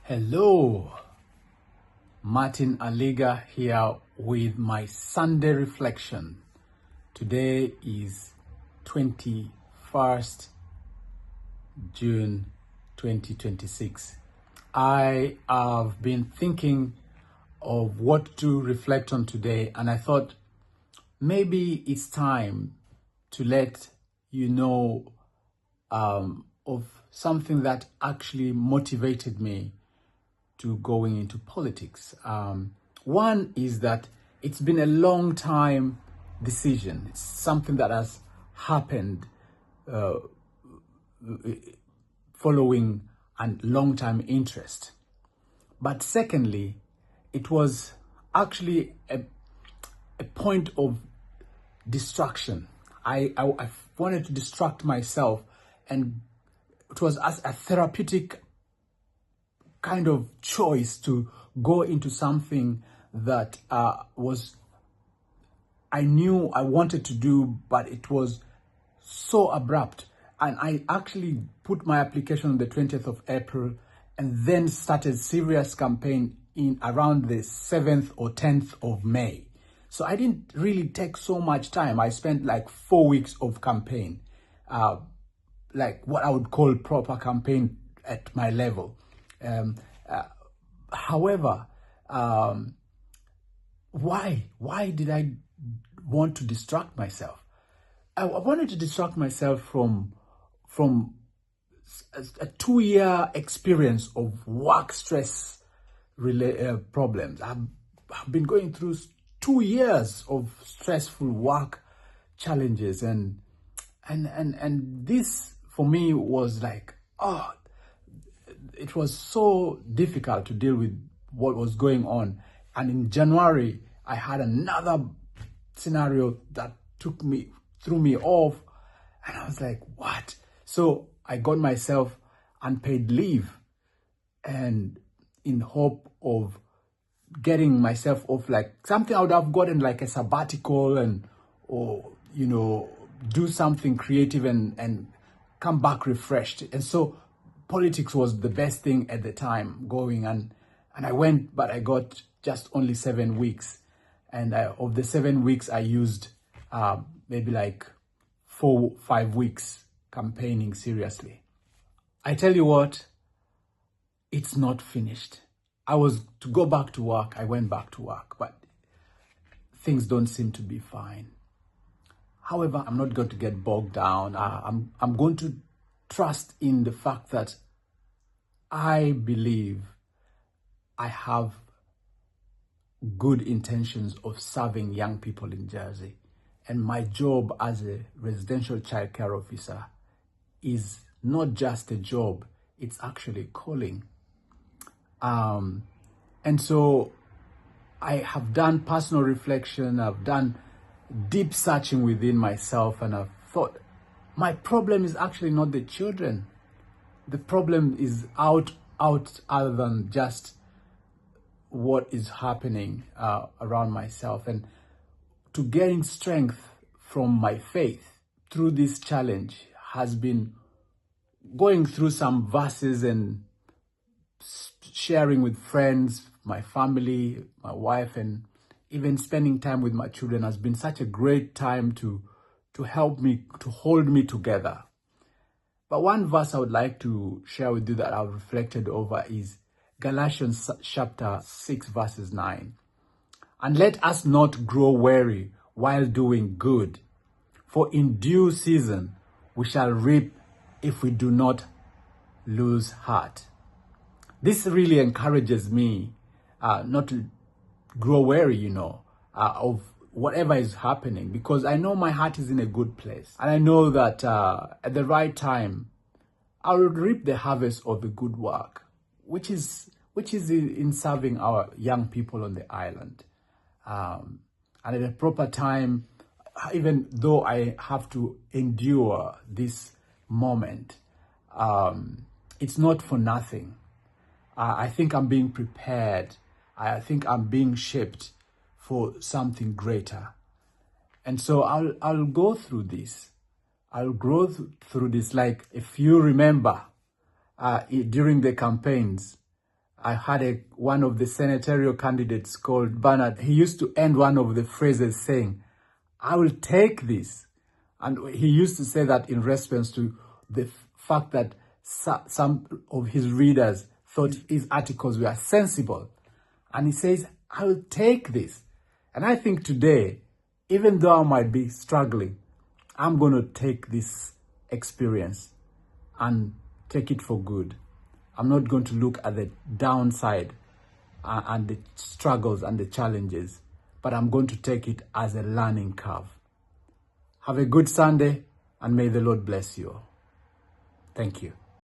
Hello, Martin Aliga here with my Sunday reflection. Today is 21st June 2026. I have been thinking of what to reflect on today, and I thought maybe it's time to let you know of something that actually motivated me to going into politics. One is that it's been a long time decision. It's something that has happened following a long time interest. But secondly, it was actually a point of distraction. I wanted to distract myself, and it was as a therapeutic kind of choice to go into something that I knew I wanted to do, but it was so abrupt. And I actually put my application on the 20th of April and then started serious campaign in around the 7th or 10th of May. So I didn't really take so much time. I spent like 4 weeks of campaign, like what I would call proper campaign at my level. However, why did I want to distract myself? I wanted to distract myself from a 2-year experience of work stress problems. I've been going through 2 years of stressful work challenges, and this for me was like, it was so difficult to deal with what was going on. And in January, I had another scenario that threw me off. And I was like, what? So I got myself unpaid leave, and in hope of getting myself off, like something I would have gotten like a sabbatical or do something creative and come back refreshed. And so politics was the best thing at the time going, and I went, but I got just only 7 weeks. And of the 7 weeks, I used maybe like 4-5 weeks campaigning seriously. I tell you what, it's not finished. I was to go back to work. I went back to work, but things don't seem to be fine. However, I'm not going to get bogged down. I'm going to trust in the fact that I believe I have good intentions of serving young people in Jersey. And my job as a residential childcare officer is not just a job, it's actually a calling. And so I have done personal reflection, I've done deep searching within myself, and I've thought, my problem is actually not the children. The problem is out other than just what is happening around myself. And to gain strength from my faith through this challenge has been going through some verses and sharing with friends, my family, my wife, and even spending time with my children has been such a great time to help me, to hold me together. But one verse I would like to share with you that I've reflected over is Galatians Chapter 6 verses 9. And let us not grow weary while doing good, for in due season we shall reap if we do not lose heart. This really encourages me not to grow weary, of whatever is happening, because I know my heart is in a good place. And I know that at the right time, I will reap the harvest of the good work, which is in serving our young people on the island. And at a proper time, even though I have to endure this moment, it's not for nothing. I think I'm being prepared. I think I'm being shaped for something greater. And so I'll go through this. I'll grow through this. Like, if you remember, during the campaigns, I had one of the senatorial candidates called Bernard. He used to end one of the phrases saying, "I will take this." And he used to say that in response to the fact that some of his readers thought his articles were sensible. And he says, "I will take this." And I think today, even though I might be struggling, I'm going to take this experience and take it for good. I'm not going to look at the downside and the struggles and the challenges, but I'm going to take it as a learning curve. Have a good Sunday, and may the Lord bless you all. Thank you.